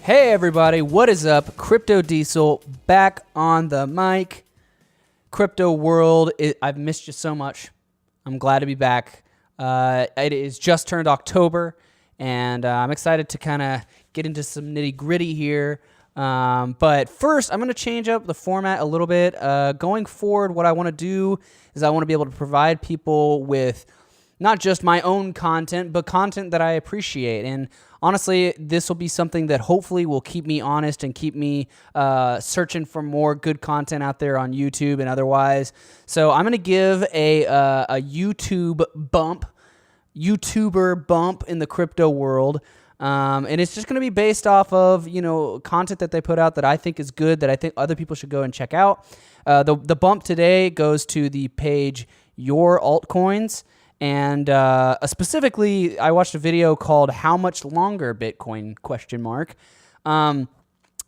Hey everybody, what is up? Crypto Diesel back on the mic. Crypto world, I've missed you so much. I'm glad to be back. It is just turned October, and I'm excited to kind of get into some nitty gritty here. But first, I'm going to change up the format a little bit. Going forward, what I want to do is I want to be able to provide people with not just my own content, but content that I appreciate. And honestly, this will be something that hopefully will keep me honest and keep me searching for more good content out there on YouTube and otherwise. So I'm going to give a YouTuber bump in the crypto world. And it's just going to be based off of, content that they put out that I think is good, that I think other people should go and check out. The bump today goes to the page Your Altcoins. And specifically, I watched a video called "How Much Longer Bitcoin?" I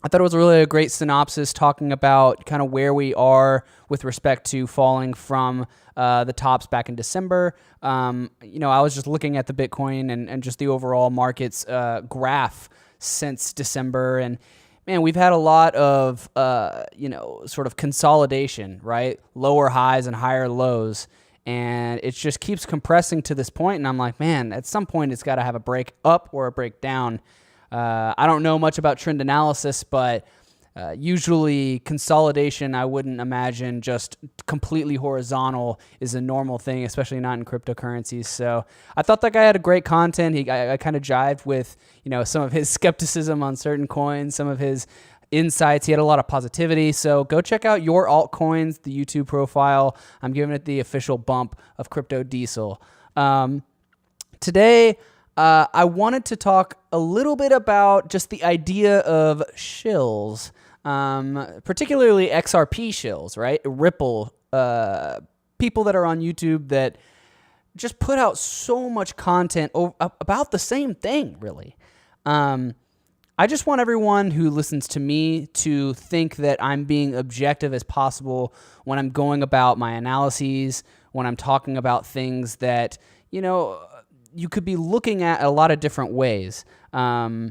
thought it was really a great synopsis talking about kind of where we are with respect to falling from the tops back in December. I was just looking at the Bitcoin and just the overall market's graph since December, and man, we've had a lot of sort of consolidation, right? Lower highs and higher lows. And it just keeps compressing to this point, and I'm like, man, at some point it's got to have a break up or a break down. I don't know much about trend analysis, but usually consolidation, I wouldn't imagine just completely horizontal is a normal thing, especially not in cryptocurrencies. So I thought that guy had a great content. I kind of jived with some of his skepticism on certain coins, some of his insights. He had a lot of positivity. So go check out Your Altcoins, the YouTube profile. I'm giving it the official bump of Crypto Diesel. Today, I wanted to talk a little bit about just the idea of shills, particularly XRP shills, right? Ripple, people that are on YouTube that just put out so much content about the same thing, really. I just want everyone who listens to me to think that I'm being objective as possible when I'm going about my analyses, when I'm talking about things that, you could be looking at a lot of different ways. I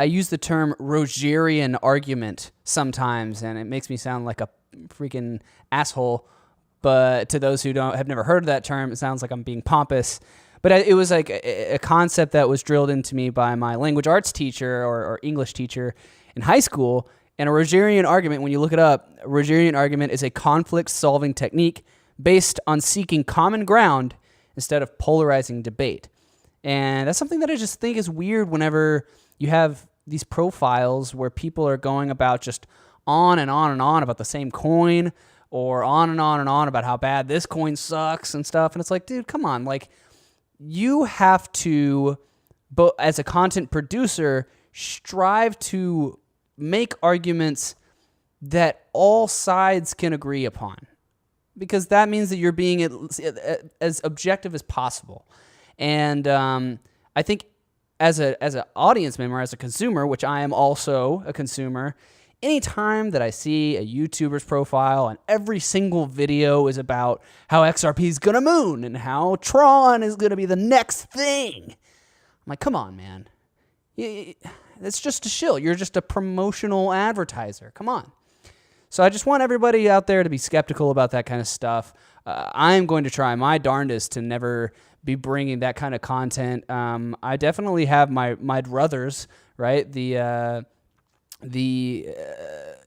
use the term Rogerian argument sometimes, and it makes me sound like a freaking asshole. But to those who have never heard of that term, it sounds like I'm being pompous. But it was like a concept that was drilled into me by my language arts teacher or English teacher in high school. And a Rogerian argument, when you look it up, a Rogerian argument is a conflict-solving technique based on seeking common ground instead of polarizing debate. And that's something that I just think is weird whenever you have these profiles where people are going about just on and on and on about the same coin, or on and on and on about how bad this coin sucks and stuff. And it's like, dude, come on, you have to, as a content producer, strive to make arguments that all sides can agree upon, because that means that you're being as objective as possible. And I think as an audience member, as a consumer, which I am also a consumer, anytime that I see a YouTuber's profile and every single video is about how XRP is going to moon and how Tron is going to be the next thing, I'm like, come on, man. It's just a shill. You're just a promotional advertiser. Come on. So I just want everybody out there to be skeptical about that kind of stuff. I'm going to try my darndest to never be bringing that kind of content. I definitely have my druthers, right? The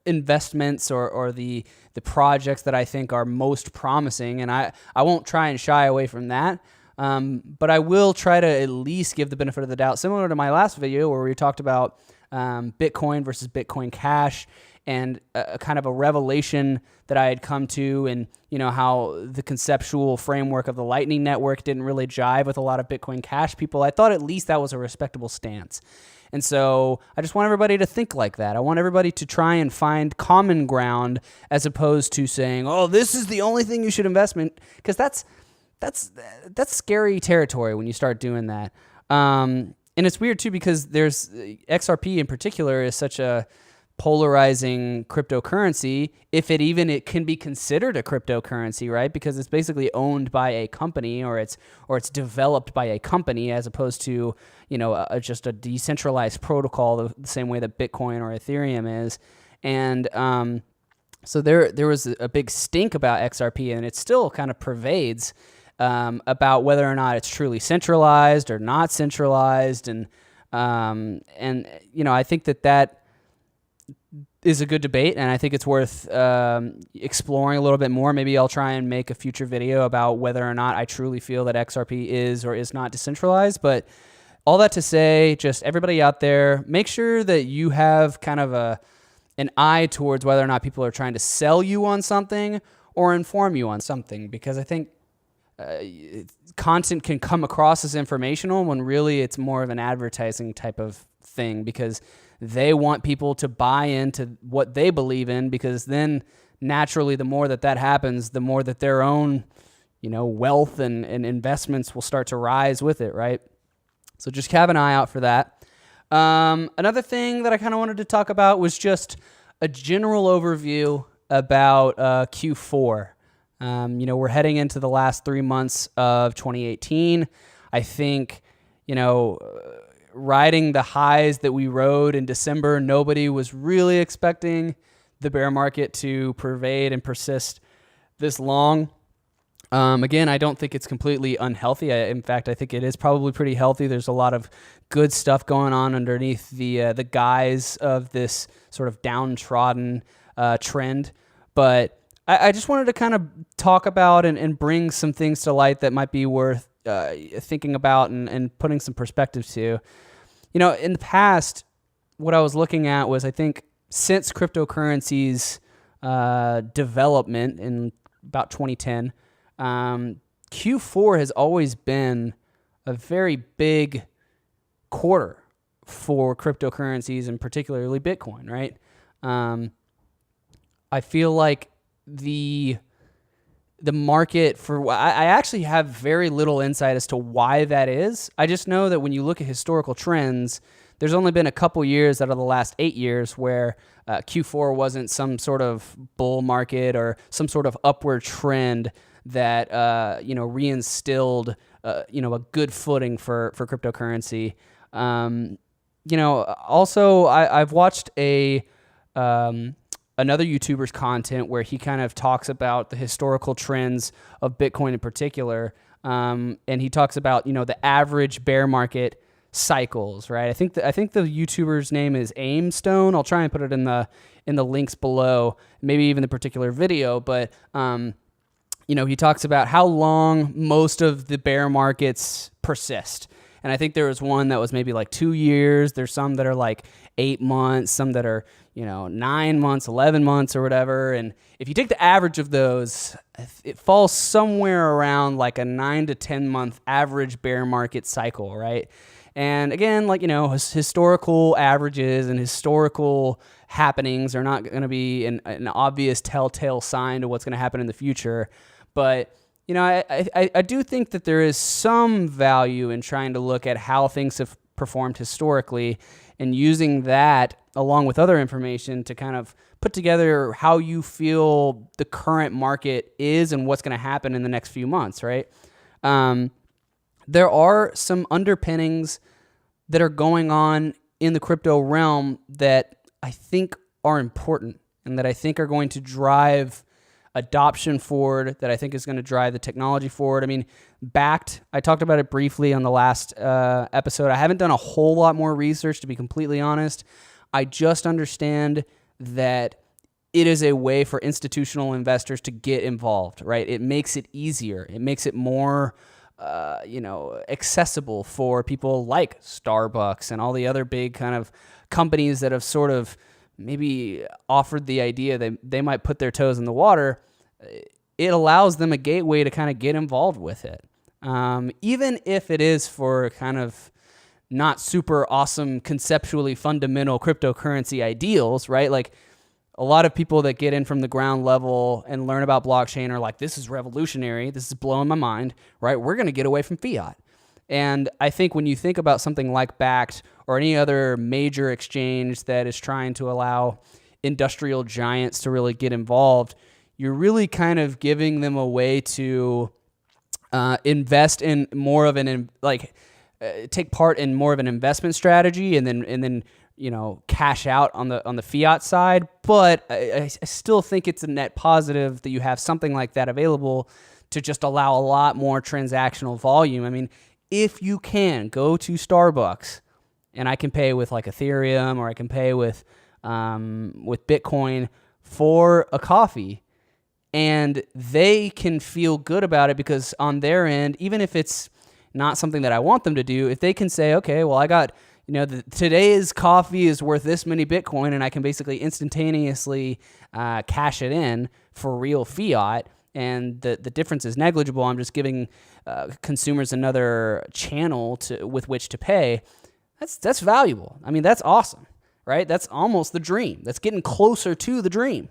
investments or the projects that I think are most promising, and I won't try and shy away from that, but I will try to at least give the benefit of the doubt, similar to my last video where we talked about Bitcoin versus Bitcoin Cash, and a kind of a revelation that I had come to, and how the conceptual framework of the Lightning Network didn't really jive with a lot of Bitcoin Cash people. I thought at least that was a respectable stance. And so I just want everybody to think like that. I want everybody to try and find common ground as opposed to saying, oh, this is the only thing you should invest in, because that's scary territory when you start doing that. And it's weird too, because there's XRP in particular is such a polarizing cryptocurrency, if it can be considered a cryptocurrency, right? Because it's basically owned by a company, or it's developed by a company, as opposed to just a decentralized protocol, the same way that Bitcoin or Ethereum is. And so there was a big stink about XRP, and it still kind of pervades about whether or not it's truly centralized or not centralized, and I think that is a good debate, and I think it's worth exploring a little bit more. Maybe I'll try and make a future video about whether or not I truly feel that XRP is or is not decentralized. But all that to say, just everybody out there, make sure that you have kind of an eye towards whether or not people are trying to sell you on something or inform you on something, because I think content can come across as informational when really it's more of an advertising type of thing, because they want people to buy into what they believe in, because then naturally the more that happens, the more that their own wealth and investments will start to rise with it, right? So just have an eye out for that. Another thing that I kind of wanted to talk about was just a general overview about Q4. We're heading into the last 3 months of 2018. I think, riding the highs that we rode in December, nobody was really expecting the bear market to pervade and persist this long. Again, I don't think it's completely unhealthy. In fact, I think it is probably pretty healthy. There's a lot of good stuff going on underneath the guise of this sort of downtrodden trend. But I just wanted to kind of talk about and bring some things to light that might be worth thinking about and putting some perspective to. In the past, what I was looking at was, I think, since cryptocurrencies development in about 2010, Q4 has always been a very big quarter for cryptocurrencies, and particularly Bitcoin, right? I feel like the market for... I actually have very little insight as to why that is. I just know that when you look at historical trends, there's only been a couple years out of the last 8 years where Q4 wasn't some sort of bull market or some sort of upward trend that reinstilled a good footing for cryptocurrency. Also I've watched another YouTuber's content where he kind of talks about the historical trends of Bitcoin in particular, and he talks about the average bear market cycles, right? I think the YouTuber's name is Aimstone. I'll try and put it in the links below, maybe even the particular video, but he talks about how long most of the bear markets persist. And I think there was one that was maybe like 2 years. There's some that are like 8 months, some that are 9 months, 11 months or whatever. And if you take the average of those, it falls somewhere around like a 9 to 10 month average bear market cycle, right? And again, historical averages and historical happenings are not going to be an obvious telltale sign to what's going to happen in the future. But I do think that there is some value in trying to look at how things have performed historically and using that along with other information to kind of put together how you feel the current market is and what's going to happen in the next few months, right? There are some underpinnings that are going on in the crypto realm that I think are important and that I think are going to drive adoption forward, that I think is going to drive the technology forward. I mean, Backed, I talked about it briefly on the last episode. I haven't done a whole lot more research, to be completely honest. I just understand that it is a way for institutional investors to get involved, right? It makes it easier. It makes it more accessible for people like Starbucks and all the other big kind of companies that have sort of maybe offered the idea that they might put their toes in the water. It allows them a gateway to kind of get involved with it. Even if it is for kind of not super awesome, conceptually fundamental cryptocurrency ideals, right? Like a lot of people that get in from the ground level and learn about blockchain are like, this is revolutionary. This is blowing my mind, right? We're going to get away from fiat. And I think when you think about something like Bakkt or any other major exchange that is trying to allow industrial giants to really get involved, you're really kind of giving them a way to invest in more of take part in more of an investment strategy, and then cash out on the fiat side. But I still think it's a net positive that you have something like that available to just allow a lot more transactional volume. I mean, if you can go to Starbucks and I can pay with like Ethereum, or I can pay with Bitcoin for a coffee, and they can feel good about it because on their end, even if it's not something that I want them to do, if they can say, okay, well, I got, today's coffee is worth this many Bitcoin, and I can basically instantaneously cash it in for real fiat, and the difference is negligible. I'm just giving consumers another channel with which to pay. That's valuable. I mean, that's awesome, right? That's almost the dream. That's getting closer to the dream.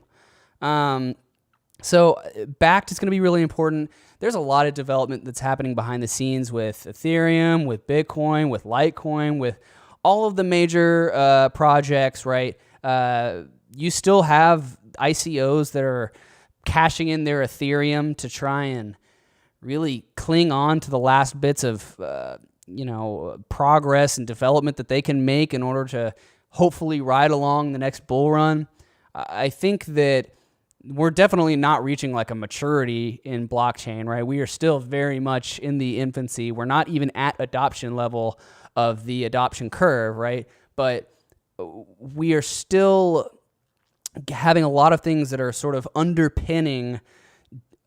So Bakkt is going to be really important. There's a lot of development that's happening behind the scenes with Ethereum, with Bitcoin, with Litecoin, with all of the major projects, right? You still have ICOs that are cashing in their Ethereum to try and really cling on to the last bits of progress and development that they can make in order to hopefully ride along the next bull run. I think that we're definitely not reaching like a maturity in blockchain, right? We are still very much in the infancy. We're not even at adoption level of the adoption curve, right? But we are still having a lot of things that are sort of underpinning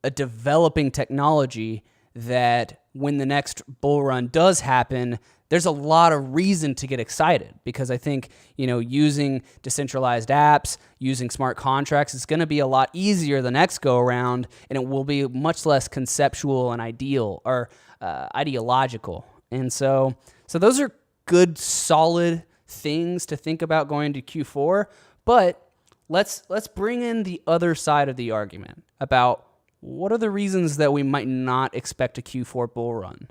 a developing technology that when the next bull run does happen, there's a lot of reason to get excited, because I think, using decentralized apps, using smart contracts, is going to be a lot easier the next go around, and it will be much less conceptual and ideological. And so those are good, solid things to think about going to Q4. But let's bring in the other side of the argument about what are the reasons that we might not expect a Q4 bull run.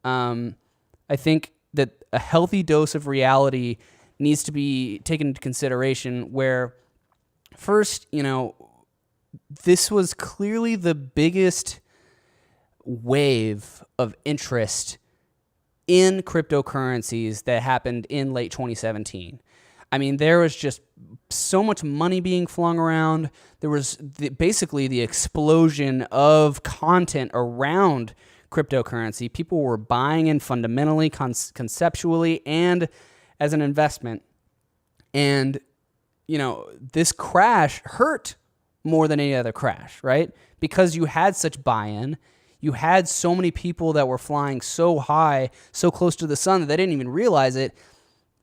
I think that a healthy dose of reality needs to be taken into consideration, where first, this was clearly the biggest wave of interest in cryptocurrencies that happened in late 2017. I mean, there was just so much money being flung around. There was basically the explosion of content around cryptocurrency. People were buying in fundamentally, conceptually, and as an investment. And, this crash hurt more than any other crash, right? Because you had such buy-in. You had so many people that were flying so high, so close to the sun that they didn't even realize it.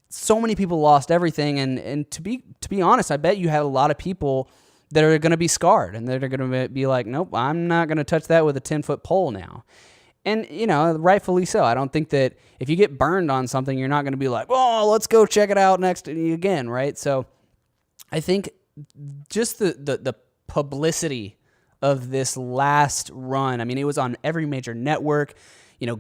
So many people lost everything. And to be honest, I bet you had a lot of people that are going to be scarred, and they're going to be like, nope, I'm not going to touch that with a 10-foot pole now. And, rightfully so. I don't think that if you get burned on something, you're not going to be like, oh, let's go check it out next again, right? So I think just the publicity of this last run, I mean, it was on every major network.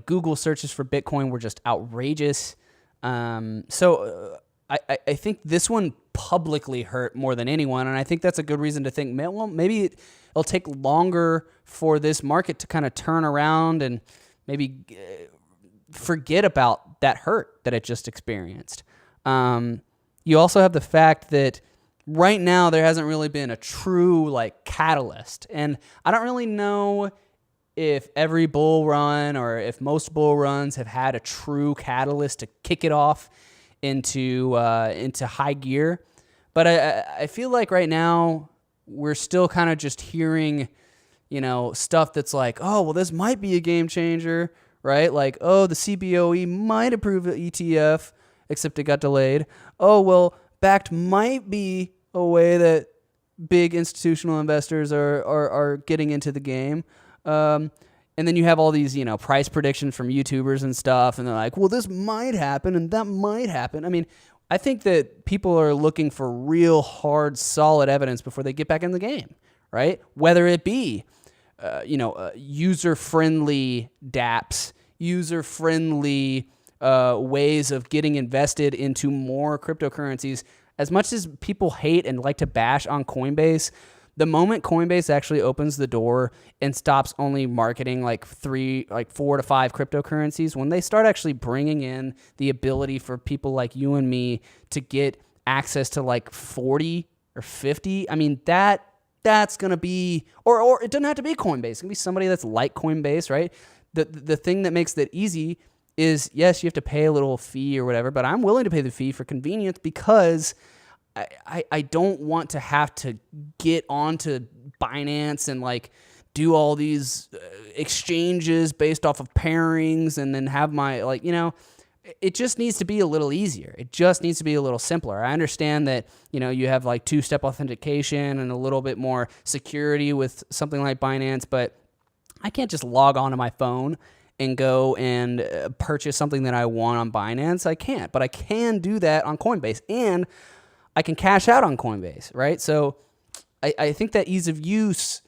Google searches for Bitcoin were just outrageous. So I think this one publicly hurt more than anyone, and I think that's a good reason to think, well, maybe it'll take longer for this market to kind of turn around and maybe forget about that hurt that it just experienced. You also have the fact that right now there hasn't really been a true catalyst, and I don't really know if every bull run or if most bull runs have had a true catalyst to kick it off into high gear. But I feel like right now we're still kind of just hearing, stuff that's like, oh, well, this might be a game changer, right? Like, oh, the CBOE might approve the ETF, except it got delayed. Oh, well, Bakkt might be a way that big institutional investors are getting into the game. And then you have all these, price predictions from YouTubers and stuff, and they're like, well, this might happen and that might happen. I mean, I think that people are looking for real hard, solid evidence before they get back in the game, right? Whether it be, user-friendly dApps, user-friendly ways of getting invested into more cryptocurrencies. As much as people hate and like to bash on Coinbase, the moment Coinbase actually opens the door and stops only marketing like 4 to 5 cryptocurrencies, when they start actually bringing in the ability for people like you and me to get access to like 40 or 50, I mean, that's going to be, or it doesn't have to be Coinbase. It can be somebody that's like Coinbase, right? The thing that makes that easy is, yes, you have to pay a little fee or whatever, but I'm willing to pay the fee for convenience because I don't want to have to get onto Binance and like do all these exchanges based off of pairings and then have my, like, you know, it just needs to be a little easier. It just needs to be a little simpler. I understand that, you know, you have like 2-step authentication and a little bit more security with something like Binance, but I can't just log onto my phone and go and purchase something that I want on Binance. I can't, but I can do that on Coinbase, and I can cash out on Coinbase, right? So I think that ease of use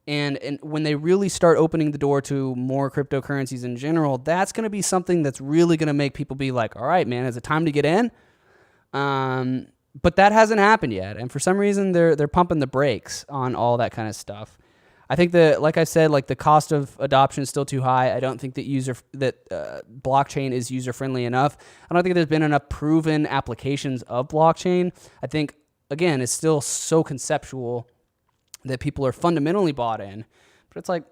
and when they really start opening the door to more cryptocurrencies in general, that's going to be something that's really going to make people be like, all right, man, is it time to get in? But that hasn't happened yet. And for some reason, they're pumping the brakes on all that kind of stuff. I think that, like I said, like the cost of adoption is still too high. I don't think that blockchain is user-friendly enough. I don't think there's been enough proven applications of blockchain. I think, again, it's still so conceptual that people are fundamentally bought in. But it's like,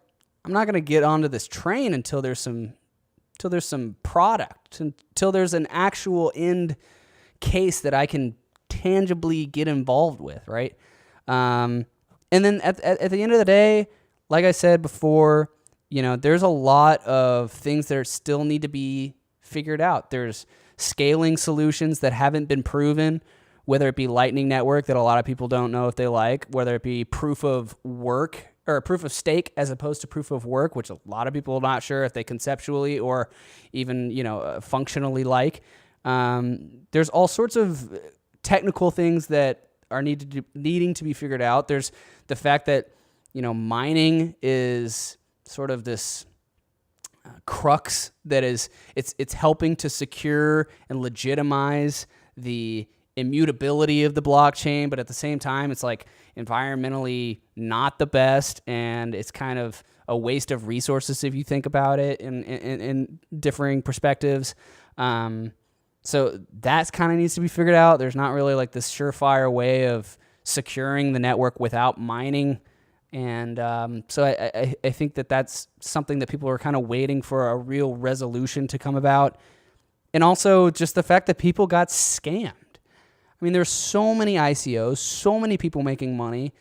I'm not going to get onto this train until there's some product, until there's an actual end case that I can tangibly get involved with, right? And then at the end of the day, like I said before, you know, there's a lot of things that still need to be figured out. There's scaling solutions that haven't been proven, whether it be Lightning Network that a lot of people don't know if they like, whether it be proof of work or proof of stake as opposed to proof of work, which a lot of people are not sure if they conceptually or even, you know, functionally like. There's all sorts of technical things that are needing to be figured out. There's the fact that, you know, mining is sort of this crux that is it's helping to secure and legitimize the immutability of the blockchain, but at the same time, it's like environmentally not the best, and it's kind of a waste of resources if you think about it in differing perspectives. So that's kind of needs to be figured out. There's not really like this surefire way of securing the network without mining. And so I think that that's something that people are kind of waiting for a real resolution to come about. And also just the fact that people got scammed. I mean, there's so many ICOs, so many people making money,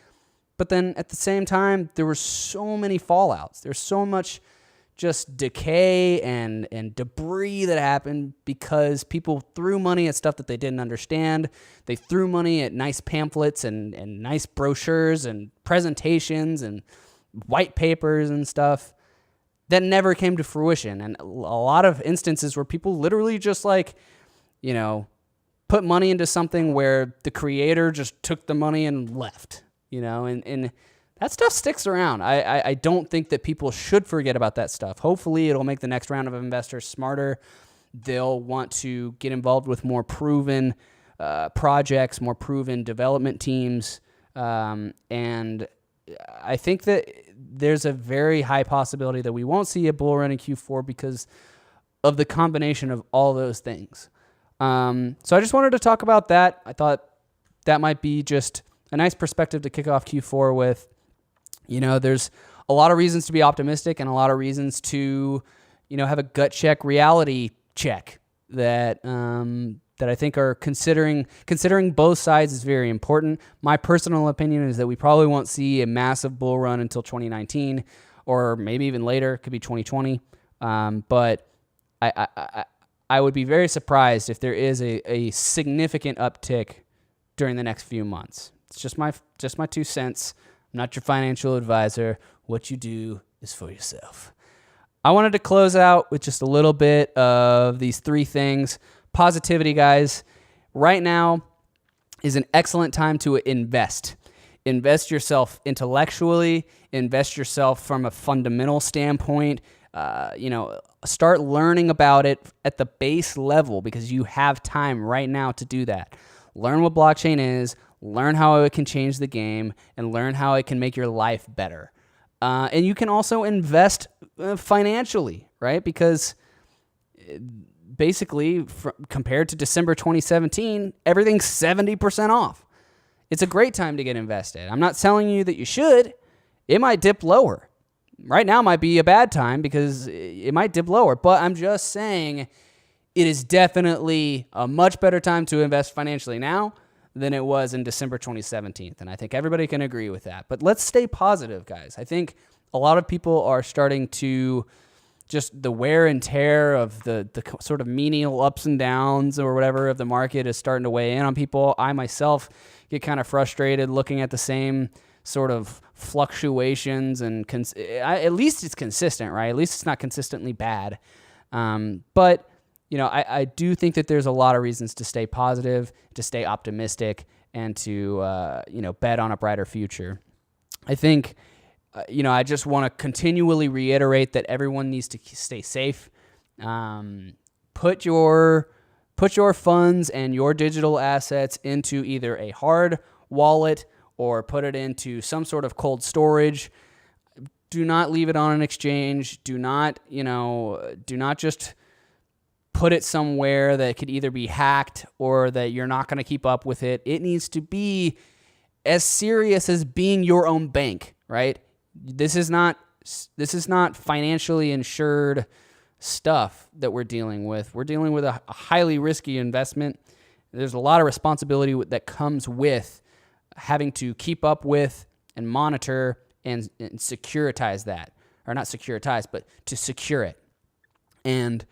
but then at the same time, there were so many fallouts. There's so much just decay and debris that happened because people threw money at stuff that they didn't understand. They threw money at nice pamphlets and nice brochures and presentations and white papers and stuff that never came to fruition. And a lot of instances where people literally just like, you know, put money into something where the creator just took the money and left, you know, and that stuff sticks around. I don't think that people should forget about that stuff. Hopefully it'll make the next round of investors smarter. They'll want to get involved with more proven projects, more proven development teams. And I think that there's a very high possibility that we won't see a bull run in Q4 because of the combination of all those things. So I just wanted to talk about that. I thought that might be just a nice perspective to kick off Q4 with. You know, there's a lot of reasons to be optimistic and a lot of reasons to, you know, have a gut check, reality check that I think are considering both sides is very important. My personal opinion is that we probably won't see a massive bull run until 2019 or maybe even later. It could be 2020. But I would be very surprised if there is a significant uptick during the next few months. It's just my 2 cents. I'm not your financial advisor. What you do is for yourself. I wanted to close out with just a little bit of these 3 things. Positivity, guys. Right now is an excellent time to invest. Invest yourself intellectually. Invest yourself from a fundamental standpoint. You know, start learning about it at the base level, because you have time right now to do that. Learn what blockchain is, learn how it can change the game, and learn how it can make your life better. And you can also invest financially, right? Because basically, compared to December 2017, everything's 70% off. It's a great time to get invested. I'm not telling you that you should. It might dip lower. Right now might be a bad time because it might dip lower, but I'm just saying it is definitely a much better time to invest financially now than it was in December 2017. And I think everybody can agree with that. But let's stay positive, guys. I think a lot of people are starting to just the wear and tear of the sort of menial ups and downs or whatever of the market is starting to weigh in on people. I myself get kind of frustrated looking at the same sort of fluctuations, and at least it's consistent, right? At least it's not consistently bad. But I do think that there's a lot of reasons to stay positive, to stay optimistic, and to bet on a brighter future. I think I just want to continually reiterate that everyone needs to stay safe. Put your funds and your digital assets into either a hard wallet or put it into some sort of cold storage. Do not leave it on an exchange. Do not just put it somewhere that could either be hacked or that you're not going to keep up with it. It needs to be as serious as being your own bank, right? This is not financially insured stuff that we're dealing with. We're dealing with a highly risky investment. There's a lot of responsibility that comes with having to keep up with and monitor and securitize that. Or not securitize, but to secure it. And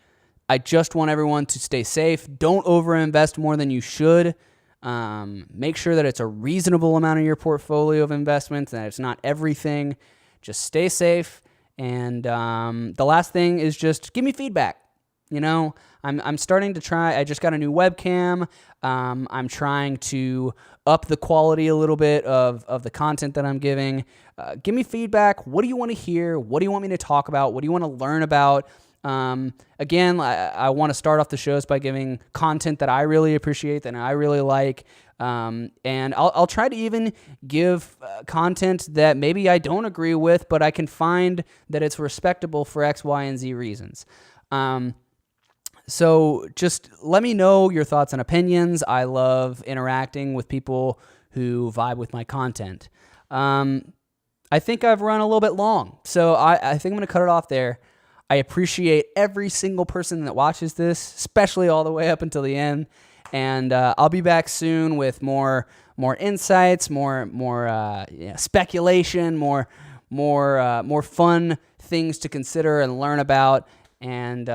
I just want everyone to stay safe. Don't overinvest more than you should. Make sure that it's a reasonable amount of your portfolio of investments, and it's not everything. Just stay safe. And the last thing is just give me feedback. I'm starting to try. I just got a new webcam. I'm trying to up the quality a little bit of the content that I'm giving. Give me feedback. What do you want to hear? What do you want me to talk about? What do you want to learn about? Again, I want to start off the shows by giving content that I really appreciate, that I really like. And I'll try to even give content that maybe I don't agree with, but I can find that it's respectable for X, Y, and Z reasons. So just let me know your thoughts and opinions. I love interacting with people who vibe with my content. I think I've run a little bit long, so I think I'm going to cut it off there. I appreciate every single person that watches this, especially all the way up until the end. And I'll be back soon with more insights, more speculation, more fun things to consider and learn about. And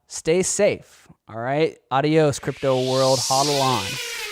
stay safe. All right. Adios, crypto world. Hodl on.